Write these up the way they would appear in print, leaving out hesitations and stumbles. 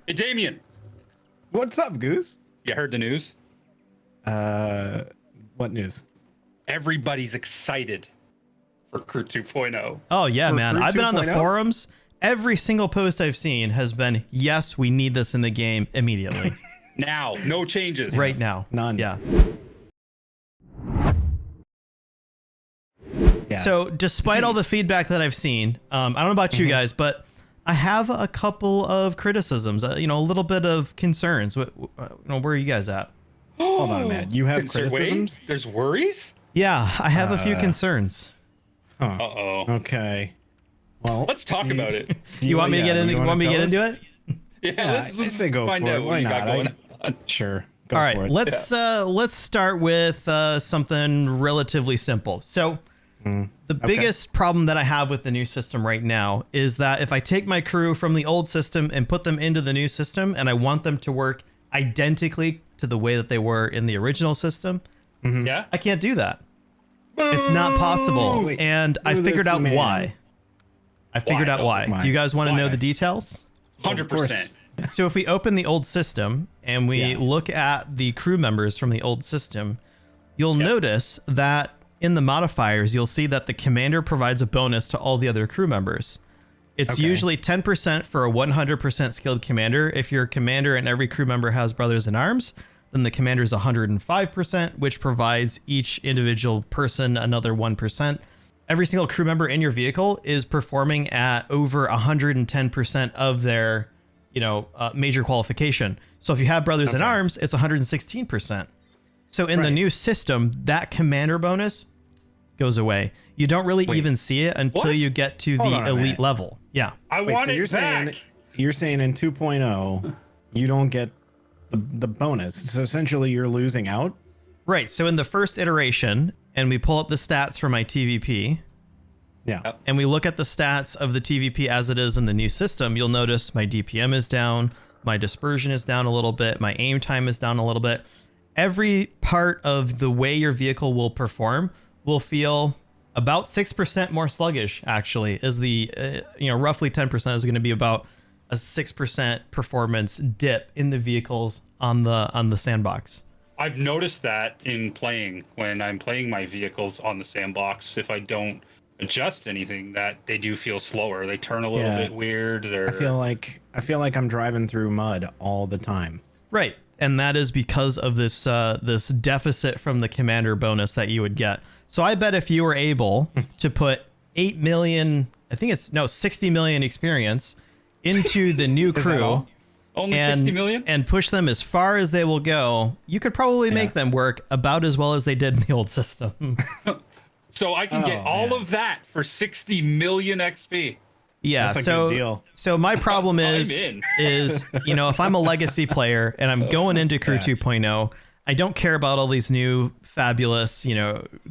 Hey, Damien. What's up, Goose? You heard the news? What news? Everybody's excited for Crew 2.0. Oh, yeah, man. Crew I've been on the 2.0? forums. Every single post I've seen has been, yes, we need this in the game immediately. Now, no changes. Right now. None. Yeah. Yeah. So despite all the feedback that I've seen, I don't know about you guys, but I have a couple of criticisms, a little bit of concerns. Where are you guys at? Hold on, man. You have criticisms? Wait, there's worries? Yeah, I have a few concerns. Huh. Uh-oh. Okay. Well, Let's talk about it. You want me to get into? Want me to get into it? Yeah, I say go find for out it. what Why you got not? going on. Sure. Go All for right, it. let's start with something relatively simple. So the biggest problem that I have with the new system right now is that if I take my crew from the old system and put them into the new system and I want them to work identically to the way that they were in the original system, Yeah? I can't do that. It's not possible. Wait, And I do figured this, out man. why. I figured out why. Why? Do you guys want to know Why? the details? 100%. So if we open the old system and we look at the crew members from the old system, you'll notice that in the modifiers, you'll see that the commander provides a bonus to all the other crew members. It's usually 10% for a 100% skilled commander. If your commander and every crew member has brothers in arms, then the commander is 105%, which provides each individual person another 1%. Every single crew member in your vehicle is performing at over 110% of their major qualification. So if you have brothers in arms, it's 116%. So in the new system, that commander bonus goes away. You don't really even see it until What? you get to Hold the on a elite minute. level. Yeah. I Wait, want so it you're back. saying in 2.0, you don't get the bonus. So essentially, you're losing out. Right. So in the first iteration, and we pull up the stats for my TVP, Yeah. Yep. and we look at the stats of the TVP as it is in the new system, you'll notice my DPM is down, my dispersion is down a little bit, my aim time is down a little bit. Every part of the way your vehicle will perform will feel about 6% more sluggish, actually, is the, roughly 10% is going to be about a 6% performance dip in the vehicles on the sandbox. I've noticed that in playing, when I'm playing my vehicles on the sandbox, if I don't adjust anything, that they do feel slower. They turn a little bit weird. I feel like I'm driving through mud all the time. Right. And that is because of this this deficit from the commander bonus that you would get. So I bet if you were able to put 8 million, 60 million experience into the new crew all? Only 60 million? and push them as far as they will go, you could probably make them work about as well as they did in the old system. So I can get all of that for 60 million XP. Yeah, That's a so good deal. so my problem is in. if I'm a legacy player and I'm going into Crew 2.0, I don't care about all these new fabulous,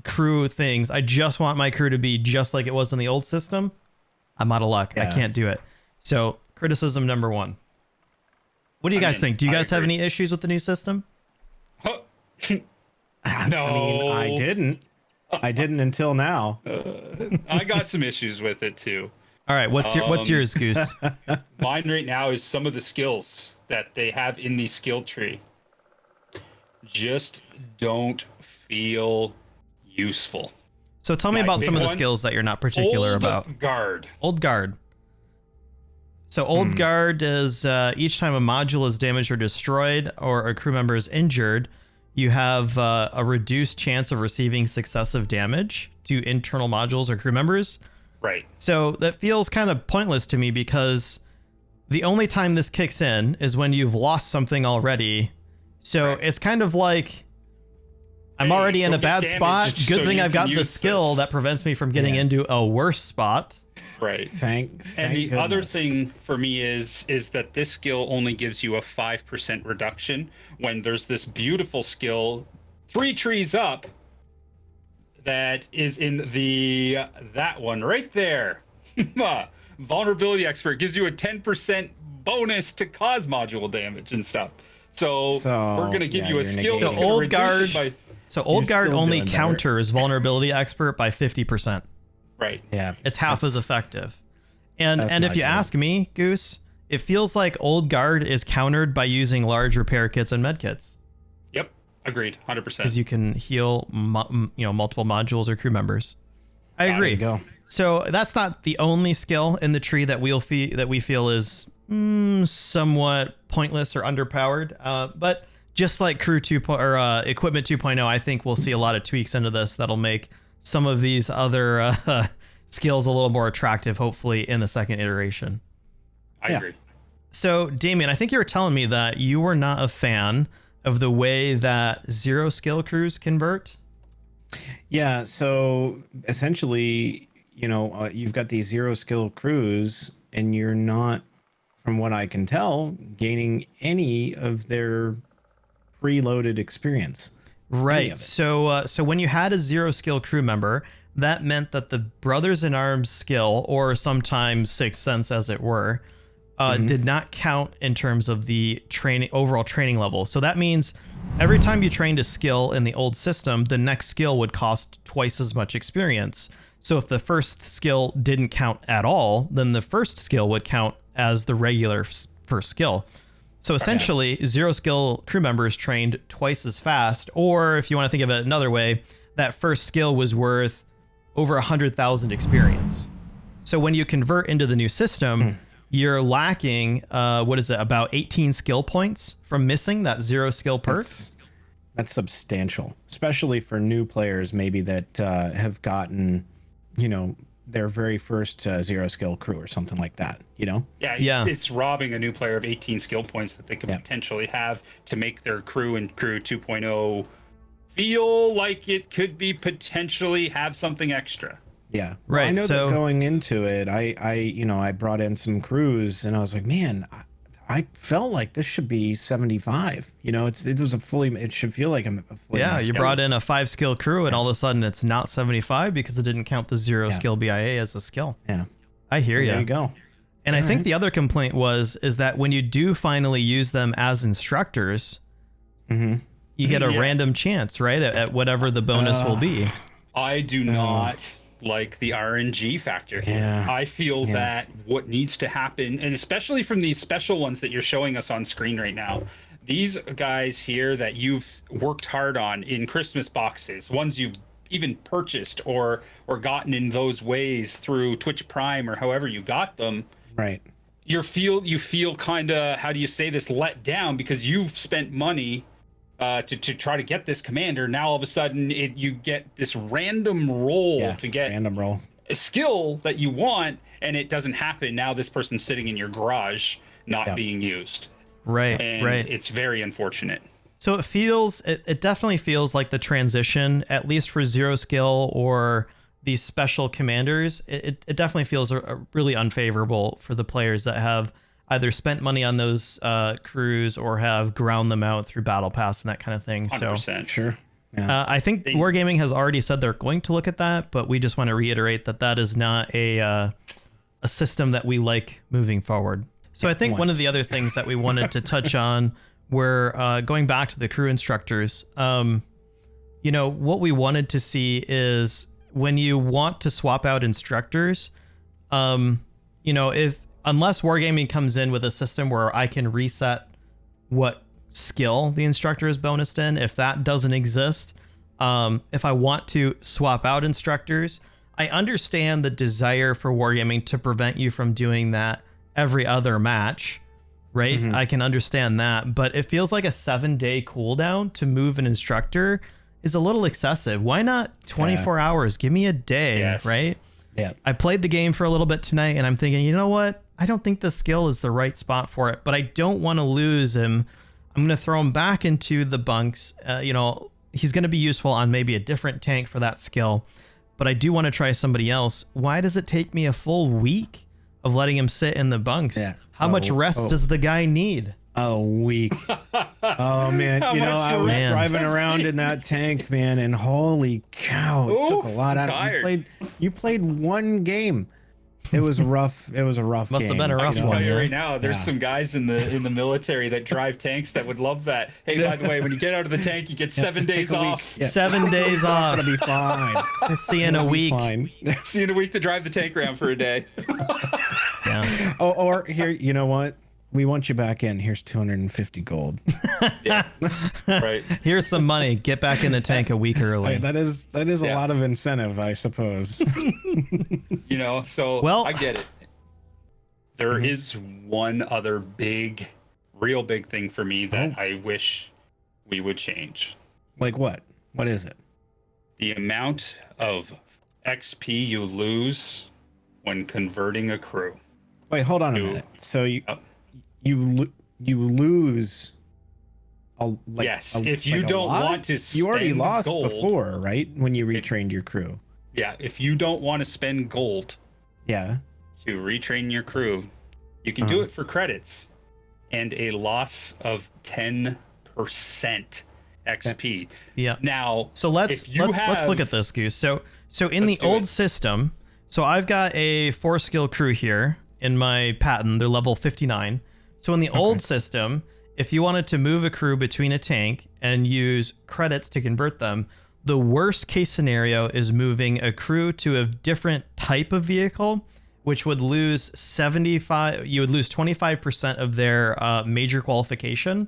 crew things. I just want my crew to be just like it was in the old system. I'm out of luck. I can't do it. So criticism number 1. What do you guys think? Do you guys have any issues with the new system? Huh. No. I mean, I didn't until now. I got some issues with it too. All right, what's yours, Goose? Mine right now is some of the skills that they have in the skill tree just don't feel useful. So tell me My about some of the big one, skills that you're not particular Old about. Guard. Old Guard. So Old Guard is each time a module is damaged or destroyed or a crew member is injured, you have a reduced chance of receiving successive damage to internal modules or crew members. Right. So that feels kind of pointless to me because the only time this kicks in is when you've lost something already. So it's kind of like I'm already in a don't get bad spot. damaged Good so thing you I've can got the use skill this. that prevents me from getting into a worse spot. Right. Thank And the other goodness. thing for me is that this skill only gives you a 5% reduction when there's this beautiful skill 3 trees up that is in that one right there. Vulnerability expert gives you a 10% bonus to cause module damage and stuff. So we're gonna give you a you're skill. negating that's So gonna Old reduce Guard- it by So Old You're Guard still only doing better. counters vulnerability expert by 50%. right. Yeah. It's half as effective. And that's if not you good. ask me, Goose, it feels like Old Guard is countered by using large repair kits and med kits. Yep, agreed, 100%. Because you can heal, multiple modules or crew members. I agree. There you go. So that's not the only skill in the tree that we feel is somewhat pointless or underpowered. But just like Crew 2 or Equipment 2.0, I think we'll see a lot of tweaks into this that'll make some of these other skills a little more attractive, hopefully in the second iteration. I agree. So, Damien, I think you were telling me that you were not a fan of the way that 0 skill crews convert. Yeah, so essentially, you've got these 0 skill crews, and you're not, from what I can tell, gaining any of their preloaded experience. Right. So when you had a 0 skill crew member, that meant that the Brothers in Arms skill, or sometimes Sixth Sense as it were, did not count in terms of the overall training level. So that means every time you trained a skill in the old system, the next skill would cost twice as much experience. So if the first skill didn't count at all, then the first skill would count as the regular first skill. So essentially, 0 skill crew members trained twice as fast, or if you want to think of it another way, that first skill was worth over 100,000 experience. So when you convert into the new system, you're lacking, about 18 skill points from missing that 0 skill perk? That's substantial, especially for new players maybe that have gotten, their very first 0 skill crew or something like that, Yeah. It's robbing a new player of 18 skill points that they could potentially have to make their crew in Crew 2.0 feel like it could be potentially have something extra. Yeah. Right. Well, I know so that going into it, I brought in some crews and I was like, man, I felt like this should be 75. It should feel like a fully. Yeah, you brought in a 5 skill crew and all of a sudden it's not 75 because it didn't count the 0 skill BIA as a skill. Yeah. I hear you. There you go. And I think the other complaint is that when you do finally use them as instructors, you get a random chance, right? At whatever the bonus will be. I do not like the RNG factor here. Yeah. I feel that what needs to happen, and especially from these special ones that you're showing us on screen right now, these guys here that you've worked hard on in Christmas boxes, ones you've even purchased or gotten in those ways through Twitch Prime or however you got them. Right. You feel kind of, how do you say this, let down because you've spent money to try to get this commander. Now all of a sudden you get this random roll to get a skill that you want, and it doesn't happen. Now this person's sitting in your garage not being used. Right. And right. It's very unfortunate. So it definitely feels like the transition, at least for 0 skill or these special commanders, it definitely feels really unfavorable for the players that have either spent money on those crews or have ground them out through Battle Pass and that kind of thing. 100%. So Sure. Yeah. I think Wargaming has already said they're going to look at that, but we just want to reiterate that is not a system that we like moving forward. So I think one of the other things that we wanted to touch on were going back to the crew instructors. What we wanted to see is when you want to swap out instructors, unless Wargaming comes in with a system where I can reset what skill the instructor is bonused in, if that doesn't exist, if I want to swap out instructors, I understand the desire for Wargaming to prevent you from doing that every other match, right? I can understand that, but it feels like a 7-day cooldown to move an instructor is a little excessive. Why not 24 hours? Give me a day, right? Yeah. I played the game for a little bit tonight and I'm thinking, you know what? I don't think the skill is the right spot for it, but I don't want to lose him. I'm going to throw him back into the bunks. He's going to be useful on maybe a different tank for that skill, but I do want to try somebody else. Why does it take me a full week of letting him sit in the bunks? Yeah. How much rest does the guy need? A week. Oh man, I was driving around in that tank, man, and holy cow, it took a lot out of it. You played one game. It was rough. It was a rough Must game. have been a rough I can one. tell you right now, there's some guys in the military that drive tanks that would love that. Hey, by the way, when you get out of the tank, you get 7 days off. Yeah. 7 days off. It'll be fine. See you in a week. See you in a week to drive the tank around for a day. Yeah. Or here, you know what? We want you back in. Here's 250 gold. Yeah. Right. Here's some money. Get back in the tank a week early. That is a lot of incentive, I suppose. So Well, I get it. There is one other real big thing for me that I wish we would change. Like what? What is it? The amount of XP you lose when converting a crew. Wait, hold on a minute. So you lose yes, if you don't want to spend you already lost gold before, right? When you retrained your crew. Yeah, if you don't want to spend gold Yeah. to retrain your crew, you can do it for credits and a loss of 10% XP. Yeah. Now, so let's look at this, Goose. So in the old system, so I've got a 4-skill crew here in my patent. They're level 59. So in the old system, if you wanted to move a crew between a tank and use credits to convert them, the worst case scenario is moving a crew to a different type of vehicle, which would lose 25% of their major qualification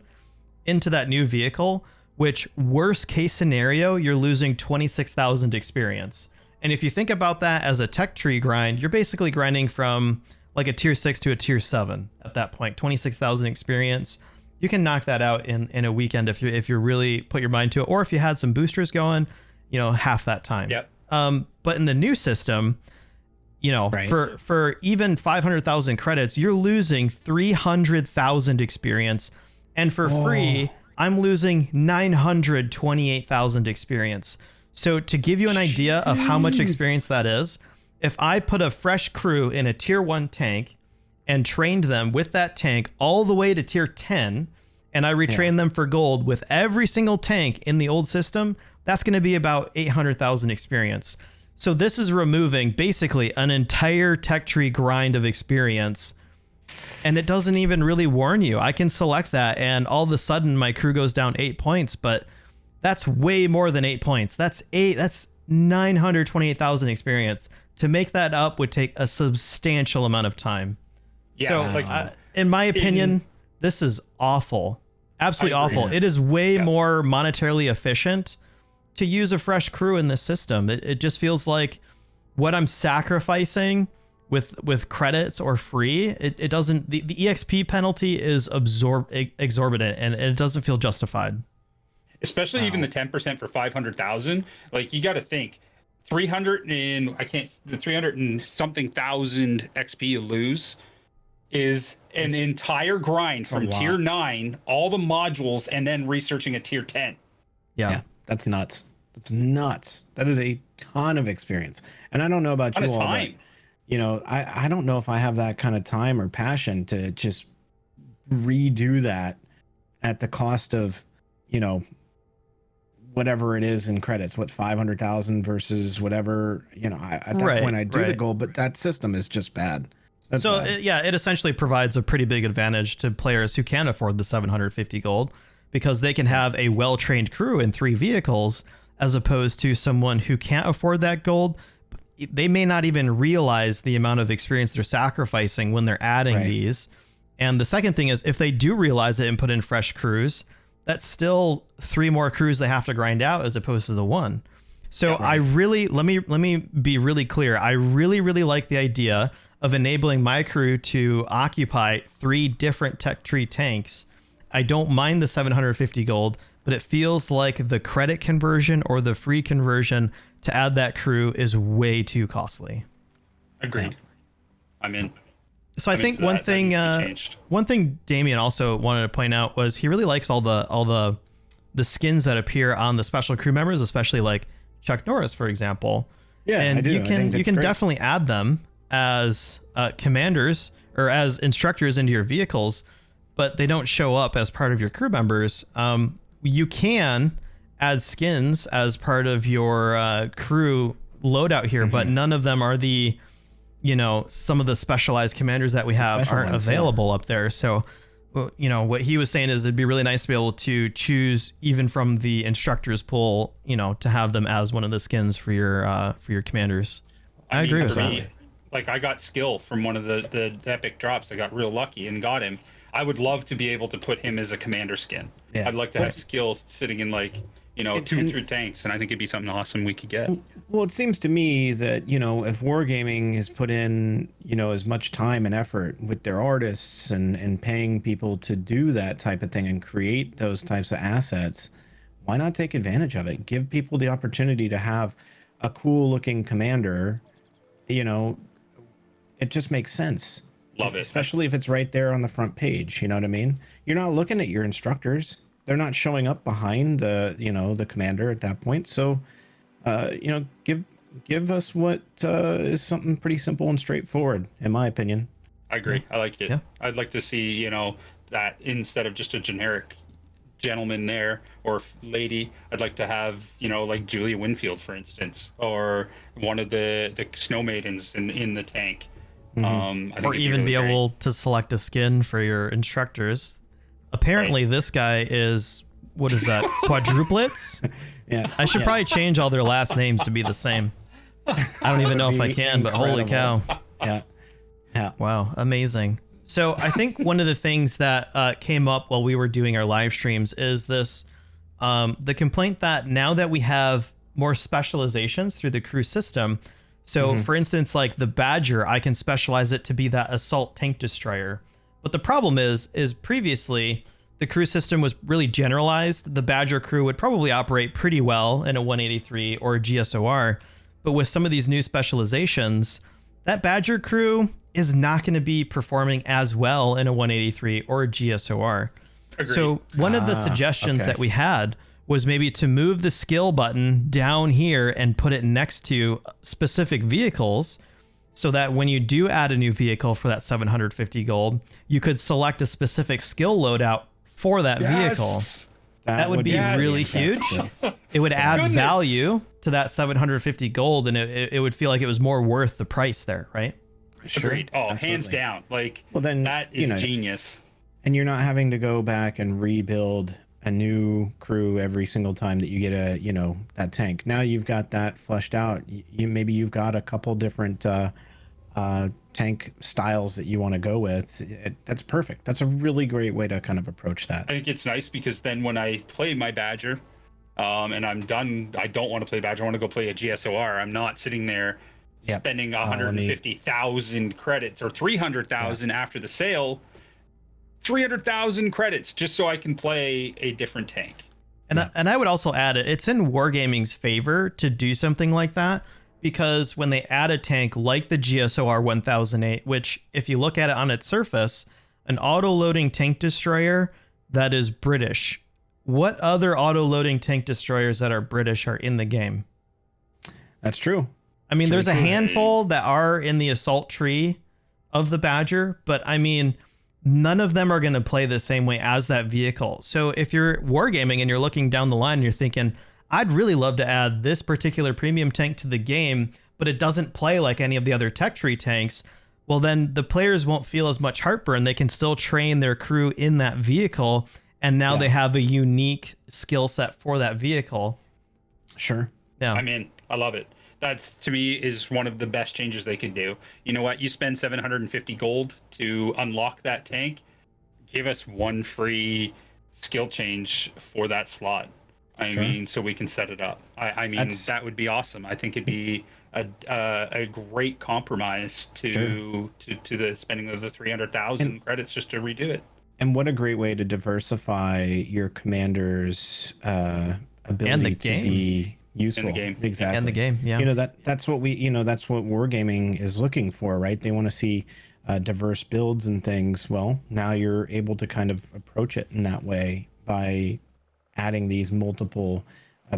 into that new vehicle, which worst case scenario, you're losing 26,000 experience. And if you think about that as a tech tree grind, you're basically grinding from like a tier 6 to a tier 7 at that point. 26,000 experience. You can knock that out in a weekend if you really put your mind to it, or if you had some boosters going, half that time. Yep. But in the new system, for even 500,000 credits, you're losing 300,000 experience, and for free, I'm losing 928,000 experience. So to give you an idea of how much experience that is, if I put a fresh crew in a tier 1 tank and trained them with that tank all the way to tier 10, and I retrain them for gold with every single tank in the old system, that's going to be about 800,000 experience. So this is removing basically an entire tech tree grind of experience, and it doesn't even really warn you. I can select that, and all of a sudden my crew goes down 8 points, but that's way more than 8 points. That's 928,000 experience. To make that up would take a substantial amount of time. Yeah, so in my opinion, this is awful. Absolutely awful. It is way more monetarily efficient to use a fresh crew in this system. It just feels like what I'm sacrificing with credits or free, it doesn't, the EXP penalty is exorbitant, and it doesn't feel justified. Especially even the 10% for 500,000. Like, you got to think 300 and something thousand XP you lose is an entire grind from tier 9, all the modules, and then researching a tier 10. Yeah, that's nuts. That's nuts. That is a ton of experience. And I don't know about you all, but, I don't know if I have that kind of time or passion to just redo that at the cost of, whatever it is in credits, 500,000 versus whatever, at that point I do the goal, but that system is just bad. That's bad. It essentially provides a pretty big advantage to players who can afford the 750 gold, because they can have a well-trained crew in 3 vehicles, as opposed to someone who can't afford that gold. They may not even realize the amount of experience they're sacrificing when they're adding these. And the second thing is, if they do realize it and put in fresh crews, that's still 3 more crews they have to grind out as opposed to the 1. So I really, let me be really clear. I really, really like the idea of enabling my crew to occupy 3 different tech tree tanks. I don't mind the 750 gold, but it feels like the credit conversion or the free conversion to add that crew is way too costly. Agreed. I'm in. So I think one thing Damien also wanted to point out was he really likes all the skins that appear on the special crew members, especially like Chuck Norris, for example. Yeah, and I do. you can definitely add them as commanders or as instructors into your vehicles, but they don't show up as part of your crew members. You can add skins as part of your crew loadout here, but none of them are the, some of the specialized commanders that we have aren't available up there. So, what he was saying is it'd be really nice to be able to choose even from the instructors pool, to have them as one of the skins for your commanders. I agree with that. like I got skill from one of the epic drops. I got real lucky and got him. I would love to be able to put him as a commander skin. Yeah. I'd like to have skill sitting in like, you know, two through tanks, and I think it'd be something awesome we could get. Well, it seems to me that, you know, if Wargaming has put in, you know, as much time and effort with their artists and paying people to do that type of thing and create those types of assets, why not take advantage of it? Give people the opportunity to have a cool looking commander. You know, it just makes sense. Love it. Especially if it's right there on the front page. You know what I mean? You're not looking at your instructors. They're not showing up behind the, you know, the commander at that point. So, you know, give us what is something pretty simple and straightforward, in my opinion. I agree. I like it. Yeah. I'd like to see, you know, that instead of just a generic gentleman there or lady, I'd like to have, you know, like Julia Winfield, for instance, or one of the snow maidens in the tank. I think Or it'd even really be great. able to select a skin for your instructors. Apparently, this guy is, what is that, quadruplets? Yeah. I should probably change all their last names to be the same. I don't even know if I can, but holy cow. Yeah. Yeah. Wow, amazing. So I think one of the things that came up while we were doing our live streams is this, the complaint that now that we have more specializations through the crew system, so for instance, like the Badger, I can specialize it to be that assault tank destroyer. But the problem is previously the crew system was really generalized. The Badger crew would probably operate pretty well in a 183 or a GSOR, but with some of these new specializations, that Badger crew is not going to be performing as well in a 183 or a GSOR. Agreed. So one of the suggestions okay. that we had was maybe to move the skill button down here and put it next to specific vehicles, so that when you do add a new vehicle for that 750 gold, you could select a specific skill loadout for that vehicle. That would be really huge. It would add Goodness. value to that 750 gold, and it would feel like it was more worth the price there, right? Sure. Agreed. Oh, hands Absolutely. down. Like, Well, then, that is you know, genius. And you're not having to go back and rebuild a new crew every single time that you get a, you know, that tank. Now you've got that fleshed out. Maybe you've got a couple different tank styles that you want to go with. That's perfect. That's a really great way to kind of approach that. I think it's nice because then when I play my Badger, and I'm done, I don't want to play Badger. I want to go play a GSOR. I'm not sitting there Yep. spending 150,000 credits or 300,000 after the sale. 300,000 credits just so I can play a different tank. And I would also add it's in Wargaming's favor to do something like that, because when they add a tank like the GSOR 1008, which if you look at it on its surface, an auto-loading tank destroyer that is British. What other auto-loading tank destroyers that are British are in the game? That's true. I mean, there's a true. handful that are in the assault tree of the Badger, but I mean, none of them are going to play the same way as that vehicle. So if you're Wargaming and you're looking down the line and you're thinking, I'd really love to add this particular premium tank to the game, but it doesn't play like any of the other tech tree tanks, well, then the players won't feel as much heartburn. They can still train their crew in that vehicle, and now they have a unique skill set for that vehicle. Sure. Yeah. I'm in. I love it. That's, to me, is one of the best changes they could do. You know what? You spend 750 gold to unlock that tank. Give us one free skill change for that slot. I mean, so we can set it up. I mean, that would be awesome. I think it'd be a great compromise to the spending of the 300,000 credits just to redo it. And what a great way to diversify your commander's ability to be useful. In the game. Exactly. And the game, yeah. You know, that's what that's what Wargaming is looking for, right? They want to see diverse builds and things. Well, now you're able to kind of approach it in that way by adding these multiple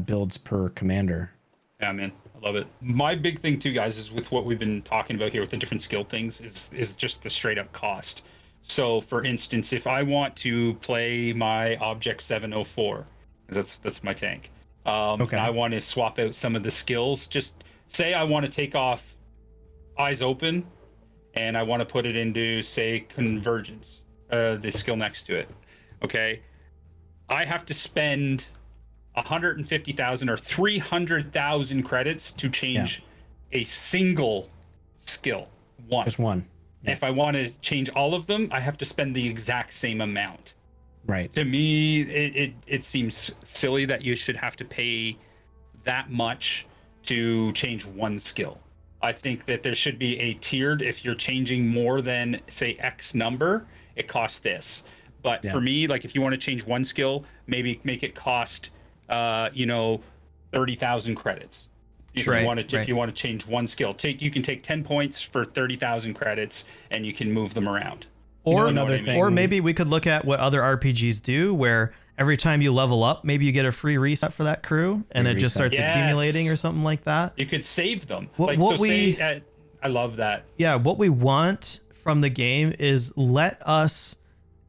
builds per commander. Yeah, man, I love it. My big thing too, guys, is with what we've been talking about here with the different skill things is just the straight up cost. So, for instance, if I want to play my Object 704, 'cause that's my tank, and I want to swap out some of the skills. Just say I want to take off Eyes Open, and I want to put it into, say, Convergence, the skill next to it. Okay, I have to spend 150,000 or 300,000 credits to change a single skill. one. Just one. Yeah. If I want to change all of them, I have to spend the exact same amount. Right. To me, it seems silly that you should have to pay that much to change one skill. I think that there should be a tiered, if you're changing more than, say, X number, it costs this. But for me, like if you want to change one skill, maybe make it cost, 30,000 credits. If you want to change one skill, you can take 10 points for 30,000 credits, and you can move them around. Or or maybe we could look at what other RPGs do, where every time you level up, maybe you get a free reset for that crew, and it just starts accumulating or something like that. You could save them. I love that. Yeah, what we want from the game is let us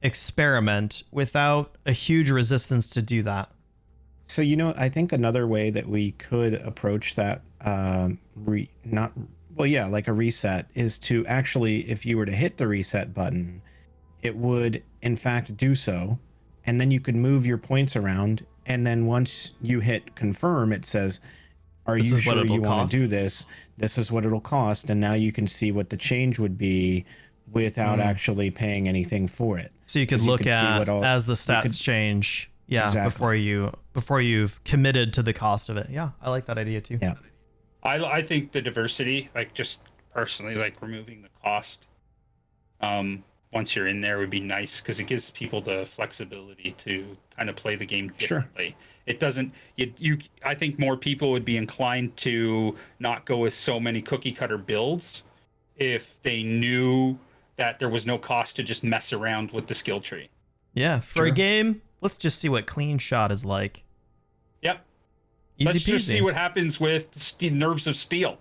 experiment without a huge resistance to do that. So, I think another way that we could approach that, like a reset, is to actually, if you were to hit the reset button, it would in fact do so, and then you could move your points around, and then once you hit confirm, it says, are you sure you want to do this? This is what it'll cost, and now you can see what the change would be without actually paying anything for it. So you could look at as the stats change. Yeah, exactly. before you've committed to the cost of it. Yeah, I like that idea too. Yeah, I think the diversity, like just personally, like removing the cost, once you're in there would be nice, because it gives people the flexibility to kind of play the game differently. Sure. It doesn't. I think more people would be inclined to not go with so many cookie cutter builds if they knew that there was no cost to just mess around with the skill tree. Yeah, for a game. Let's just see what clean shot is like. Yep. Easy Let's peasy. just see what happens with Nerves of Steel.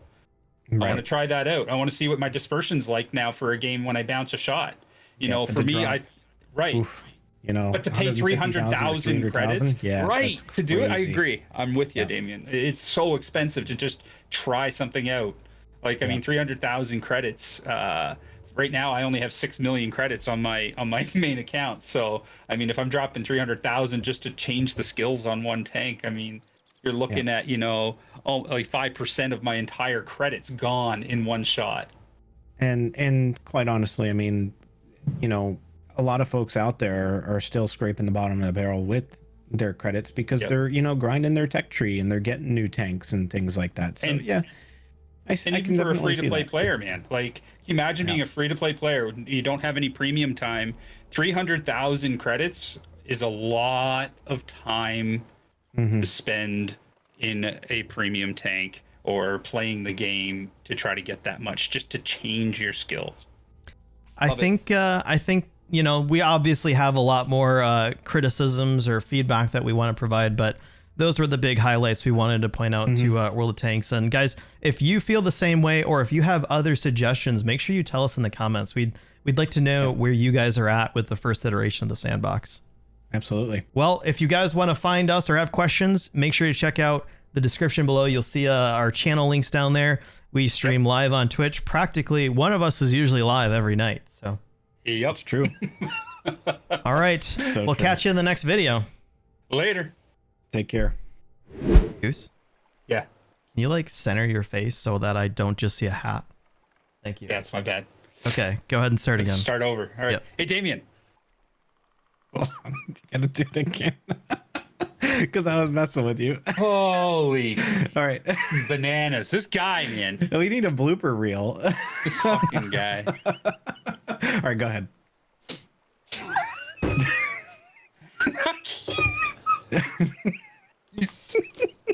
Right. I want to try that out. I want to see what my dispersion's like now for a game when I bounce a shot. For me, Oof. But to pay 300,000 credits, to do it, I agree. I'm with you, Damien. It's so expensive to just try something out. Like, I mean, 300,000 credits. Right now, I only have 6 million credits on my main account. So, I mean, if I'm dropping 300,000 just to change the skills on one tank, I mean, you're looking at, like 5% of my entire credits gone in one shot. And quite honestly, I mean, a lot of folks out there are still scraping the bottom of the barrel with their credits because they're, grinding their tech tree and they're getting new tanks and things like that. So, I can for a free-to-play player, man. Like, imagine being a free-to-play player. You don't have any premium time. 300,000 credits is a lot of time to spend in a premium tank or playing the game to try to get that much, just to change your skills. I think we obviously have a lot more criticisms or feedback that we want to provide, but those were the big highlights we wanted to point out to World of Tanks. And guys, if you feel the same way, or if you have other suggestions, make sure you tell us in the comments. We'd like to know where you guys are at with the first iteration of the sandbox. Absolutely. Well, if you guys want to find us or have questions, make sure you check out the description below. You'll see our channel links down there. We stream live on Twitch. Practically one of us is usually live every night. So it's true. All right. We'll catch you in the next video. Later. Take care. Goose? Yeah. Can you center your face so that I don't just see a hat? Thank you. Yeah, it's my bad. Okay, go ahead and start again. Start over. All right. Yep. Hey, Damien. Hold on. You gotta do it again. Because I was messing with you. Holy. All right. Bananas. This guy, man. We need a blooper reel. This fucking guy. All right, go ahead. You